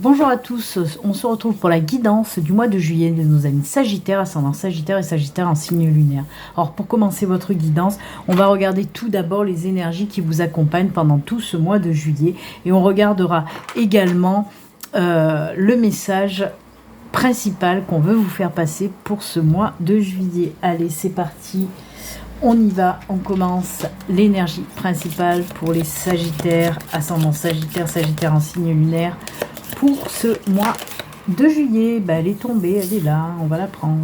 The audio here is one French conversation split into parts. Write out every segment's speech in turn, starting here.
Bonjour à tous, on se retrouve pour la guidance du mois de juillet de nos amis Sagittaire, ascendant Sagittaire et Sagittaire en signe lunaire. Alors pour commencer votre guidance, on va regarder tout d'abord les énergies qui vous accompagnent pendant tout ce mois de juillet et on regardera également le message principal qu'on veut vous faire passer pour ce mois de juillet. Allez, c'est parti, on y va, on commence l'énergie principale pour les Sagittaires, ascendant Sagittaire, Sagittaire en signe lunaire. Pour ce mois de juillet, elle est tombée, elle est là, on va la prendre.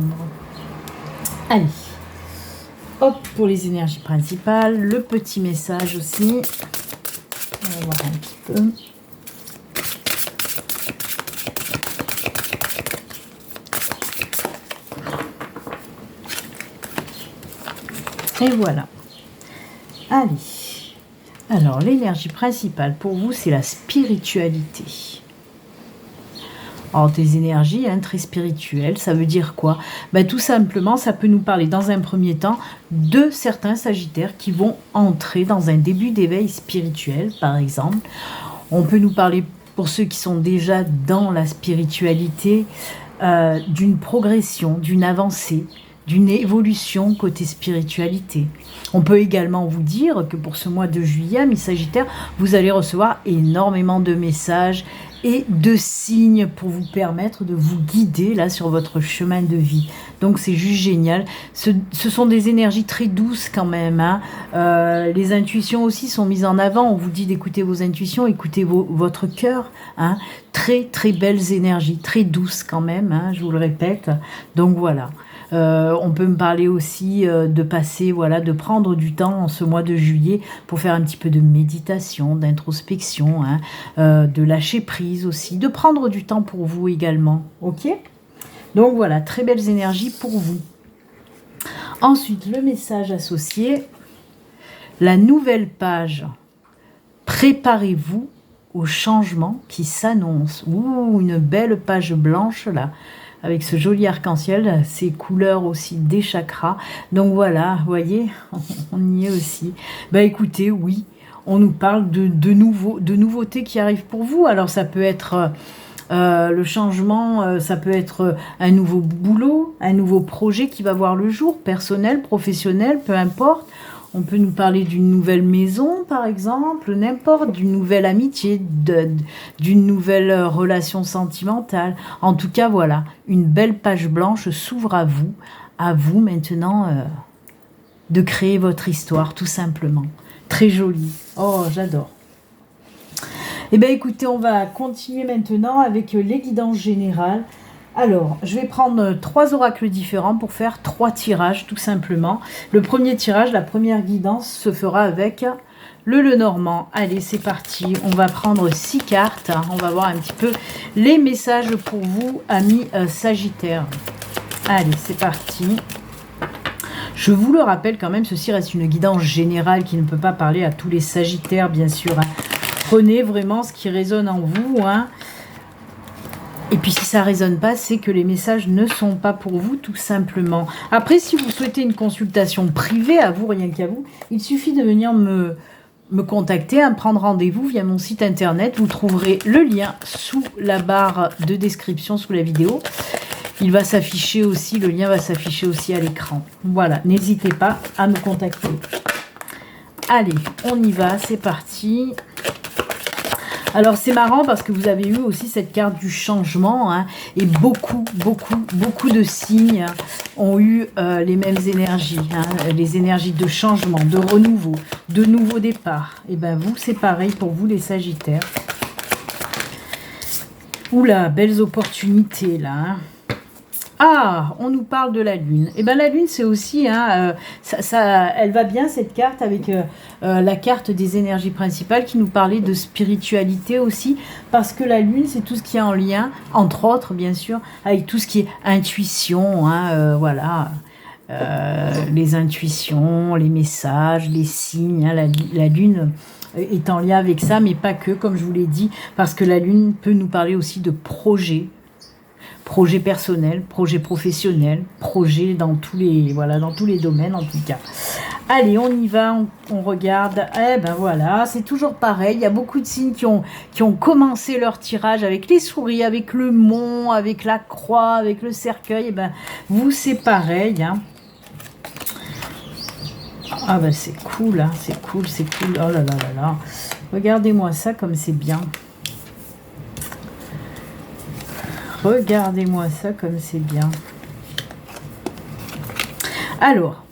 Allez, hop, pour les énergies principales, le petit message aussi. On va voir un petit peu. Et voilà. Allez. Alors, l'énergie principale pour vous, c'est la spiritualité. Alors, des énergies très spirituelles, ça veut dire quoi? Tout simplement, ça peut nous parler dans un premier temps de certains Sagittaires qui vont entrer dans un début d'éveil spirituel, par exemple. On peut nous parler, pour ceux qui sont déjà dans la spiritualité, d'une progression, d'une avancée, d'une évolution côté spiritualité. On peut également vous dire que pour ce mois de juillet, amis Sagittaires, vous allez recevoir énormément de messages et de signes pour vous permettre de vous guider là sur votre chemin de vie. Donc c'est juste génial. Ce sont des énergies très douces quand même. Les intuitions aussi sont mises en avant. On vous dit d'écouter vos intuitions, écoutez votre cœur. Très très belles énergies, très douces quand même, je vous le répète. Donc voilà. On peut me parler aussi de passer, de prendre du temps en ce mois de juillet pour faire un petit peu de méditation, d'introspection, de lâcher prise aussi, de prendre du temps pour vous également, ok? Donc voilà, très belles énergies pour vous. Ensuite, le message associé, la nouvelle page, préparez-vous au changement qui s'annonce. Ouh, une belle page blanche là, avec ce joli arc-en-ciel, ces couleurs aussi des chakras. Donc voilà, vous voyez, on y est aussi. Écoutez, oui, on nous parle de nouveautés qui arrivent pour vous. Alors ça peut être le changement, ça peut être un nouveau boulot, un nouveau projet qui va voir le jour, personnel, professionnel, peu importe. On peut nous parler d'une nouvelle maison, par exemple, n'importe, d'une nouvelle amitié, d'une nouvelle relation sentimentale. En tout cas, voilà, une belle page blanche s'ouvre à vous maintenant de créer votre histoire, tout simplement. Très jolie. Oh, j'adore. Eh bien, écoutez, on va continuer maintenant avec les guidances générales. Alors, je vais prendre 3 oracles différents pour faire 3 tirages, tout simplement. Le premier tirage, la première guidance, se fera avec le Lenormand. Allez, c'est parti. On va prendre 6 cartes. On va voir un petit peu les messages pour vous, amis Sagittaires. Allez, c'est parti. Je vous le rappelle quand même, ceci reste une guidance générale qui ne peut pas parler à tous les Sagittaires, bien sûr. Prenez vraiment ce qui résonne en vous, Et puis si ça ne résonne pas, c'est que les messages ne sont pas pour vous, tout simplement. Après, si vous souhaitez une consultation privée, à vous, rien qu'à vous, il suffit de venir me contacter, prendre rendez-vous via mon site internet. Vous trouverez le lien sous la barre de description, sous la vidéo. Il va s'afficher aussi, le lien va s'afficher aussi à l'écran. Voilà, n'hésitez pas à me contacter. Allez, on y va, c'est parti. Alors c'est marrant parce que vous avez eu aussi cette carte du changement et beaucoup de signes ont eu les mêmes énergies, les énergies de changement, de renouveau, de nouveau départ. Et vous, c'est pareil pour vous les Sagittaires. Oula, belles opportunités là. Ah, on nous parle de la Lune. Et la Lune, c'est aussi, elle va bien cette carte avec la carte des énergies principales qui nous parlait de spiritualité aussi, parce que la Lune, c'est tout ce qui est en lien, entre autres, bien sûr, avec tout ce qui est intuition, les intuitions, les messages, les signes, la Lune est en lien avec ça, mais pas que, comme je vous l'ai dit, parce que la Lune peut nous parler aussi de projets. Projet personnel, projet professionnel, projet dans tous les domaines en tout cas. Allez, on y va, on regarde. Eh ben voilà, c'est toujours pareil. Il y a beaucoup de signes qui ont commencé leur tirage avec les souris, avec le mont, avec la croix, avec le cercueil. Eh ben, vous, c'est pareil. Hein. Ah ben c'est cool, hein, c'est cool, c'est cool. Oh là là là là. Regardez-moi ça comme c'est bien. Regardez-moi ça comme c'est bien. Alors,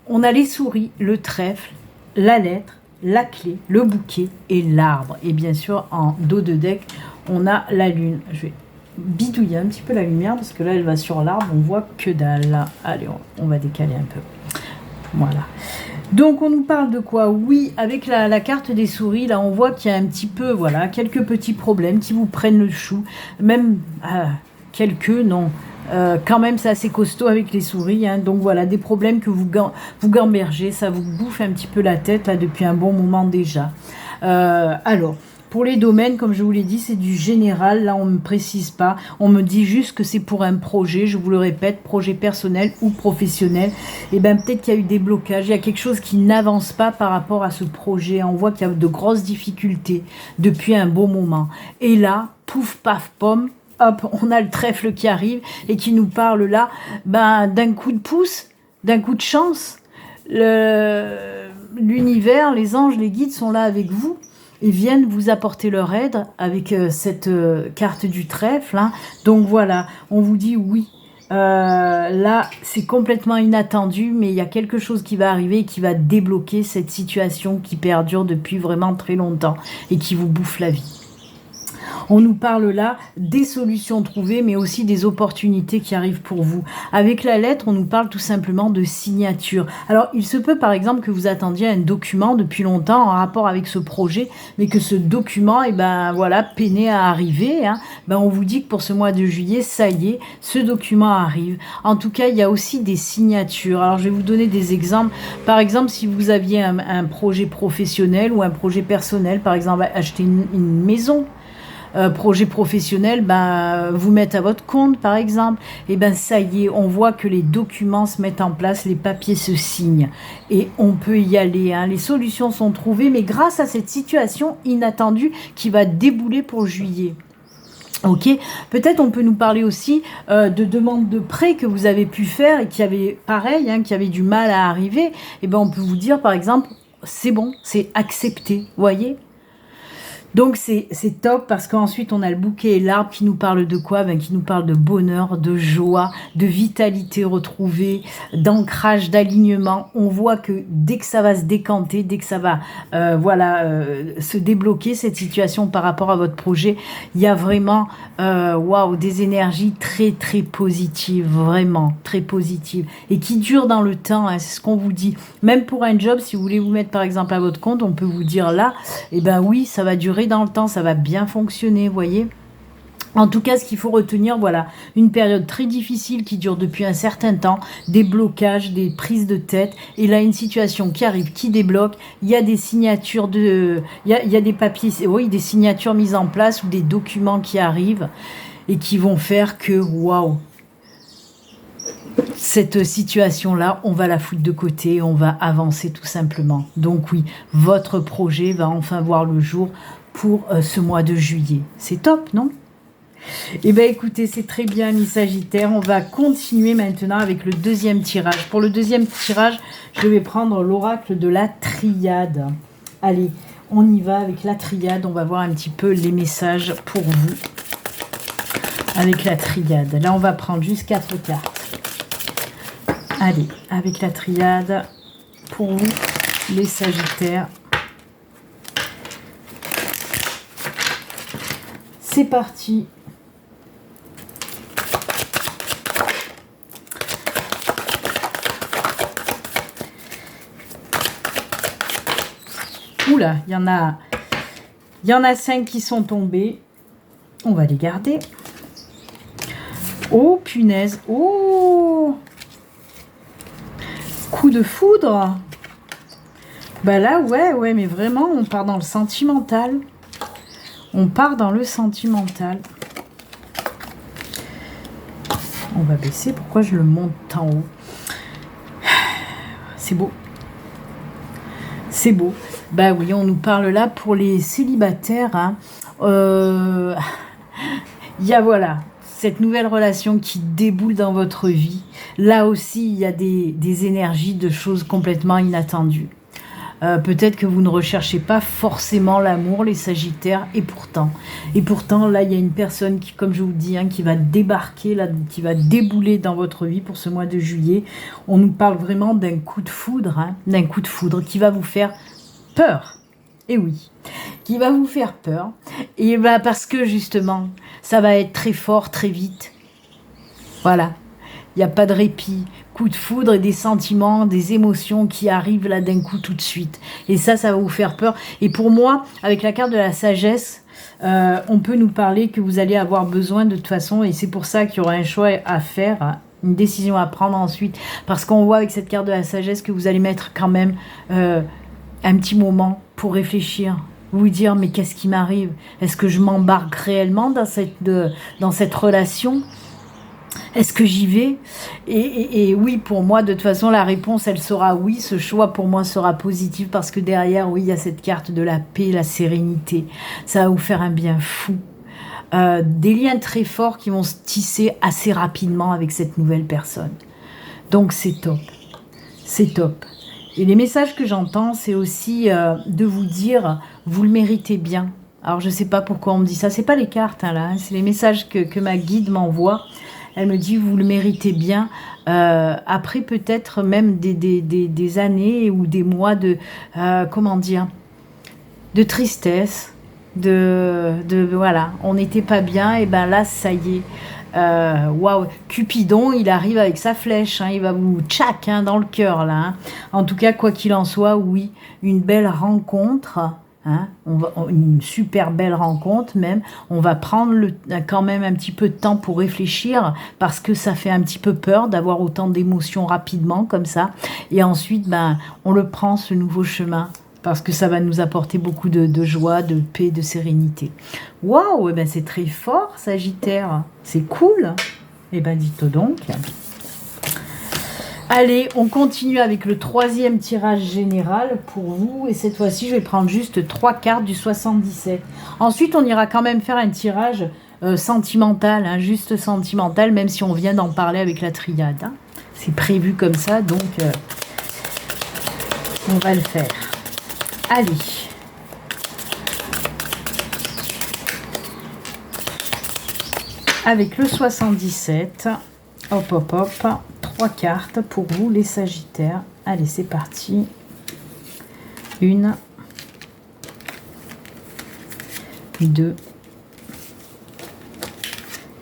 on a les souris, le trèfle, la lettre, la clé, le bouquet et l'arbre. Et bien sûr, en dos de deck, on a la lune. Je vais bidouiller un petit peu la lumière parce que là, elle va sur l'arbre. On voit que dalle. Là. Allez, on va décaler un peu. Voilà. Donc, on nous parle de quoi? Oui, avec la carte des souris, là, on voit qu'il y a un petit peu, voilà, quelques petits problèmes qui vous prennent le chou. Même quelques, non. Quand même, c'est assez costaud avec les souris. Hein. Donc, voilà, des problèmes que vous gambergez. Ça vous bouffe un petit peu la tête, là, depuis un bon moment déjà. Alors... Pour les domaines, comme je vous l'ai dit, c'est du général. Là, on ne me précise pas. On me dit juste que c'est pour un projet. Je vous le répète, projet personnel ou professionnel. Et bien, peut-être qu'il y a eu des blocages. Il y a quelque chose qui n'avance pas par rapport à ce projet. On voit qu'il y a de grosses difficultés depuis un bon moment. Et là, pouf, paf, pomme. Hop, on a le trèfle qui arrive et qui nous parle là d'un coup de pouce, d'un coup de chance. L'univers, les anges, les guides sont là avec vous. Ils viennent vous apporter leur aide avec cette carte du trèfle. Hein. Donc voilà, on vous dit oui. Là, c'est complètement inattendu, mais il y a quelque chose qui va arriver et qui va débloquer cette situation qui perdure depuis vraiment très longtemps et qui vous bouffe la vie. On nous parle là des solutions trouvées, mais aussi des opportunités qui arrivent pour vous. Avec la lettre, on nous parle tout simplement de signature. Alors, il se peut par exemple que vous attendiez un document depuis longtemps en rapport avec ce projet, mais que ce document, voilà, peinait à arriver. Hein. On vous dit que pour ce mois de juillet, ça y est, ce document arrive. En tout cas, il y a aussi des signatures. Alors, je vais vous donner des exemples. Par exemple, si vous aviez un projet professionnel ou un projet personnel, par exemple, acheter une maison, projet professionnel, vous mettre à votre compte par exemple, et ça y est, on voit que les documents se mettent en place, les papiers se signent et on peut y aller. Hein. Les solutions sont trouvées, mais grâce à cette situation inattendue qui va débouler pour juillet. Ok, peut-être on peut nous parler aussi de demandes de prêt que vous avez pu faire et qui avaient pareil, hein, qui avaient du mal à arriver. Et on peut vous dire par exemple, c'est bon, c'est accepté, voyez. Donc c'est top parce qu'ensuite on a le bouquet et l'arbre qui nous parle de quoi? Qui nous parle de bonheur, de joie, de vitalité retrouvée, d'ancrage, d'alignement. On voit que dès que ça va se décanter, dès que ça va se débloquer cette situation par rapport à votre projet, il y a vraiment des énergies très très positives, vraiment très positives et qui durent dans le temps. Hein, c'est ce qu'on vous dit. Même pour un job, si vous voulez vous mettre par exemple à votre compte, on peut vous dire là, oui, ça va durer dans le temps, ça va bien fonctionner, vous voyez. En tout cas, ce qu'il faut retenir, voilà, une période très difficile qui dure depuis un certain temps, des blocages, des prises de tête, et là, une situation qui arrive, qui débloque, il y a des signatures il y a des papiers, oui, des signatures mises en place ou des documents qui arrivent et qui vont faire que, waouh, cette situation-là, on va la foutre de côté, on va avancer tout simplement. Donc oui, votre projet va enfin voir le jour pour ce mois de juillet. C'est top, non? Eh bien, écoutez, c'est très bien, les Sagittaires. On va continuer maintenant avec le deuxième tirage. Pour le deuxième tirage, je vais prendre l'oracle de la triade. Allez, on y va avec la triade. On va voir un petit peu les messages pour vous avec la triade. Là, on va prendre juste 4 cartes. Allez, avec la triade, pour vous, les Sagittaires. C'est parti. Oula, il y en a 5 qui sont tombés. On va les garder. Oh, punaise. Oh, coup de foudre. Là, ouais, mais vraiment, on part dans le sentimental. On part dans le sentimental. On va baisser. Pourquoi je le monte en haut? C'est beau. C'est beau. Bah oui, on nous parle là pour les célibataires, hein. Euh, Il y a voilà, cette nouvelle relation qui déboule dans votre vie. Là aussi, il y a des énergies de choses complètement inattendues. Peut-être que vous ne recherchez pas forcément l'amour, les Sagittaires, et pourtant, là, il y a une personne qui, comme je vous dis, hein, qui va débarquer, là, qui va débouler dans votre vie pour ce mois de juillet. On nous parle vraiment d'un coup de foudre, hein, d'un coup de foudre qui va vous faire peur. Et oui, qui va vous faire peur. Et bah parce que justement, ça va être très fort, très vite. Voilà. Il n'y a pas de répit. Coup de foudre et des sentiments, des émotions qui arrivent là d'un coup tout de suite. Et ça va vous faire peur. Et pour moi, avec la carte de la sagesse, on peut nous parler que vous allez avoir besoin de toute façon. Et c'est pour ça qu'il y aura un choix à faire, hein, une décision à prendre ensuite. Parce qu'on voit avec cette carte de la sagesse que vous allez mettre quand même un petit moment pour réfléchir. Vous dire, mais qu'est-ce qui m'arrive? Est-ce que je m'embarque réellement dans cette relation? Est-ce que j'y vais? Et oui, pour moi, de toute façon, la réponse, elle sera oui. Ce choix, pour moi, sera positif parce que derrière, oui, il y a cette carte de la paix, la sérénité. Ça va vous faire un bien fou. Des liens très forts qui vont se tisser assez rapidement avec cette nouvelle personne. Donc, c'est top. C'est top. Et les messages que j'entends, c'est aussi de vous dire, vous le méritez bien. Alors, je ne sais pas pourquoi on me dit ça. Ce n'est pas les cartes, hein, là. Hein. C'est les messages que ma guide m'envoie. Elle me dit, vous le méritez bien. Après, peut-être même des années ou des mois de, comment dire, de tristesse, voilà, on n'était pas bien. Et ben là, ça y est. Waouh, Cupidon, il arrive avec sa flèche, hein, il va vous tchac hein, dans le cœur là. Hein. En tout cas, quoi qu'il en soit, oui, une belle rencontre. Hein, une super belle rencontre même. On va prendre quand même un petit peu de temps pour réfléchir parce que ça fait un petit peu peur d'avoir autant d'émotions rapidement comme ça. Et ensuite, ben, on le prend ce nouveau chemin parce que ça va nous apporter beaucoup de joie, de paix, de sérénité. Waouh, eh ben c'est très fort, Sagittaire. C'est cool. Eh ben dites donc. Allez, on continue avec le troisième tirage général pour vous. Et cette fois-ci, je vais prendre juste 3 cartes du 77. Ensuite, on ira quand même faire un tirage sentimental, hein, juste sentimental, même si on vient d'en parler avec la triade. Hein. C'est prévu comme ça, donc on va le faire. Allez. Avec le 77, hop, hop, hop. 3 cartes pour vous les Sagittaires. Allez, c'est parti. 1, 2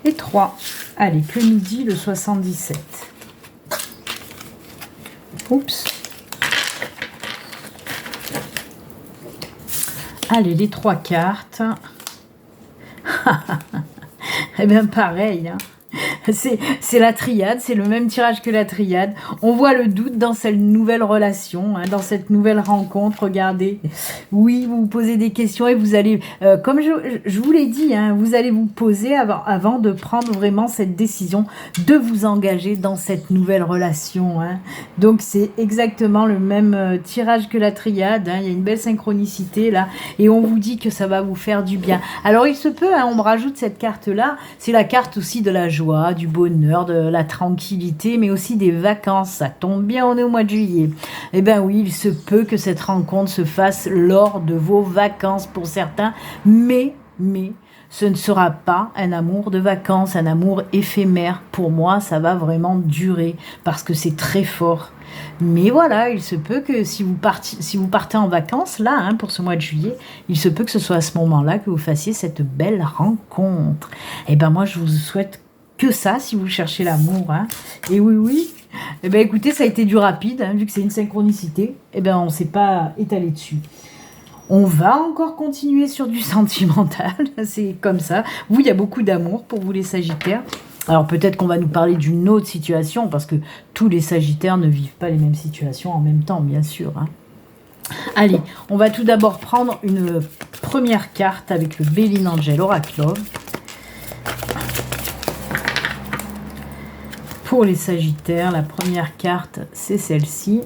et 3. Allez, que nous dit le 77? Oups. Allez, les 3 cartes. Eh bien, pareil, hein. C'est la triade, c'est le même tirage que la triade. On voit le doute dans cette nouvelle relation, hein, dans cette nouvelle rencontre. Regardez, oui, vous vous posez des questions et vous allez, comme je vous l'ai dit, hein, vous allez vous poser avant de prendre vraiment cette décision de vous engager dans cette nouvelle relation. Hein. Donc c'est exactement le même tirage que la triade. Hein. Il y a une belle synchronicité là et on vous dit que ça va vous faire du bien. Alors il se peut, hein, on me rajoute cette carte là, c'est la carte aussi de la joie, du bonheur, de la tranquillité, mais aussi des vacances. Ça tombe bien, on est au mois de juillet. Eh bien oui, il se peut que cette rencontre se fasse lors de vos vacances pour certains, mais ce ne sera pas un amour de vacances, un amour éphémère. Pour moi, ça va vraiment durer parce que c'est très fort. Mais voilà, il se peut que si vous partez en vacances, là, hein, pour ce mois de juillet, il se peut que ce soit à ce moment-là que vous fassiez cette belle rencontre. Eh bien moi, je vous souhaite que ça, si vous cherchez l'amour. Hein. Et oui. Eh bien écoutez, ça a été du rapide, hein, vu que c'est une synchronicité. Eh bien on ne s'est pas étalé dessus. On va encore continuer sur du sentimental, c'est comme ça. Vous, il y a beaucoup d'amour pour vous les Sagittaires. Alors peut-être qu'on va nous parler d'une autre situation, parce que tous les Sagittaires ne vivent pas les mêmes situations en même temps, bien sûr. Hein. Allez, on va tout d'abord prendre une première carte avec le Béline Angel Oracle. Pour les Sagittaires, la première carte, c'est celle-ci.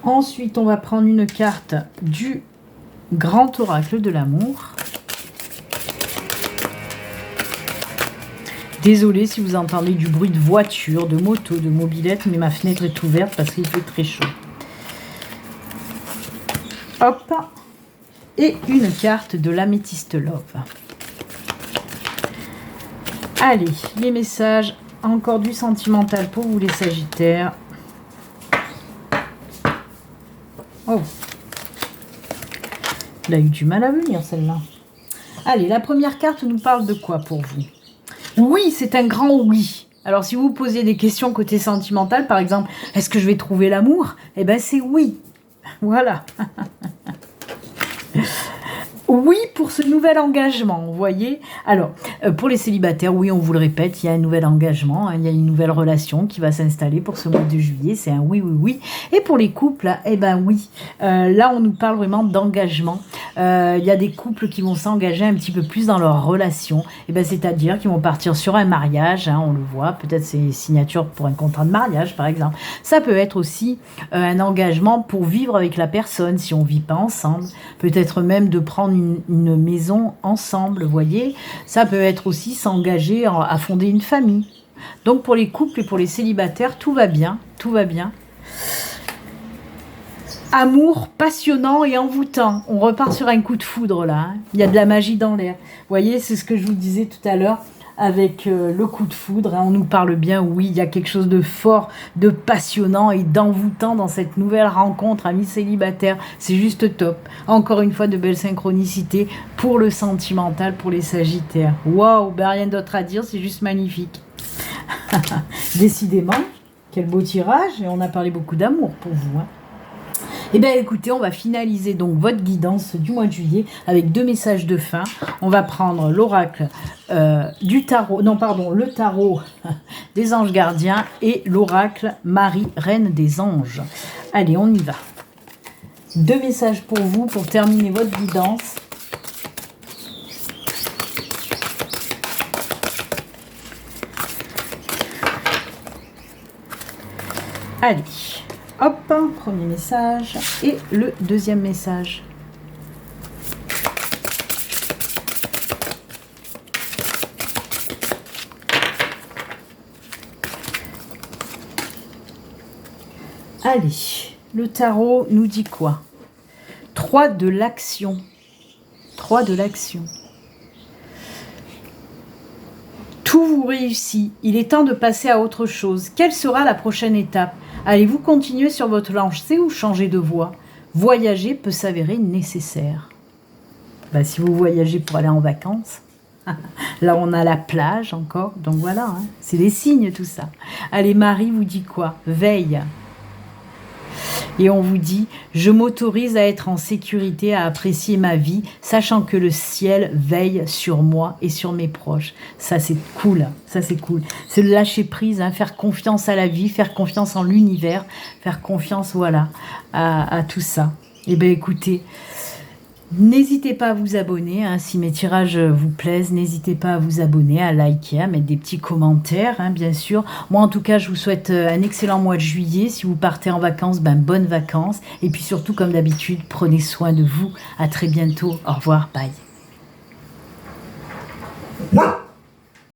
Ensuite, on va prendre une carte du grand oracle de l'amour. Désolée si vous entendez du bruit de voiture, de moto, de mobilette, mais ma fenêtre est ouverte parce qu'il fait très chaud. Hop. Et une carte de l'améthyste love. Allez, les messages, encore du sentimental pour vous les Sagittaires. Oh, elle a eu du mal à venir celle-là. Allez, la première carte nous parle de quoi pour vous? Oui, c'est un grand oui. Alors si vous posez des questions côté sentimental, par exemple, est-ce que je vais trouver l'amour? Eh bien c'est oui. Voilà. Oui pour ce nouvel engagement, vous voyez. Alors, pour les célibataires, oui, on vous le répète, il y a un nouvel engagement, hein, il y a une nouvelle relation qui va s'installer pour ce mois de juillet, c'est un oui, oui, oui. Et pour les couples, eh ben oui, là on nous parle vraiment d'engagement. Il y a des couples qui vont s'engager un petit peu plus dans leur relation, eh ben, c'est-à-dire qu'ils vont partir sur un mariage, hein, on le voit, peut-être c'est signature pour un contrat de mariage par exemple. Ça peut être aussi un engagement pour vivre avec la personne si on ne vit pas ensemble, peut-être même de prendre une maison ensemble, vous voyez. Ça peut être aussi s'engager à fonder une famille. Donc pour les couples et pour les célibataires, tout va bien, tout va bien. Amour passionnant et envoûtant. On repart sur un coup de foudre là. Hein. Il y a de la magie dans l'air. Vous voyez, c'est ce que je vous disais tout à l'heure avec le coup de foudre. Hein. On nous parle bien, oui, il y a quelque chose de fort, de passionnant et d'envoûtant dans cette nouvelle rencontre, amis célibataires. C'est juste top. Encore une fois, de belles synchronicités pour le sentimental, pour les Sagittaires. Waouh, ben rien d'autre à dire, c'est juste magnifique. Décidément, quel beau tirage. Et on a parlé beaucoup d'amour pour vous. Hein. Eh bien écoutez, on va finaliser donc votre guidance du mois de juillet avec 2 messages de fin. On va prendre l'oracle du tarot, non pardon, le tarot des anges gardiens et l'oracle Marie, reine des anges. Allez, on y va. 2 messages pour vous pour terminer votre guidance. Allez. Hop, premier message et le deuxième message. Allez, le tarot nous dit quoi? 3 de l'action. 3 de l'action. Tout vous réussit. Il est temps de passer à autre chose. Quelle sera la prochaine étape? Allez-vous continuer sur votre lancée ou changer de voie? Voyager peut s'avérer nécessaire. Ben, si vous voyagez pour aller en vacances, là on a la plage encore, donc voilà, hein, c'est des signes tout ça. Allez, Marie vous dit quoi? Veille. Et on vous dit, je m'autorise à être en sécurité, à apprécier ma vie, sachant que le ciel veille sur moi et sur mes proches. Ça, c'est cool. Ça, c'est cool. C'est le lâcher prise, hein, faire confiance à la vie, faire confiance en l'univers, faire confiance, voilà, à tout ça. Eh bien, écoutez, n'hésitez pas à vous abonner, hein, si mes tirages vous plaisent, n'hésitez pas à vous abonner, à liker, à mettre des petits commentaires, hein, bien sûr. Moi, en tout cas, je vous souhaite un excellent mois de juillet. Si vous partez en vacances, ben, bonnes vacances. Et puis surtout, comme d'habitude, prenez soin de vous. À très bientôt. Au revoir. Bye.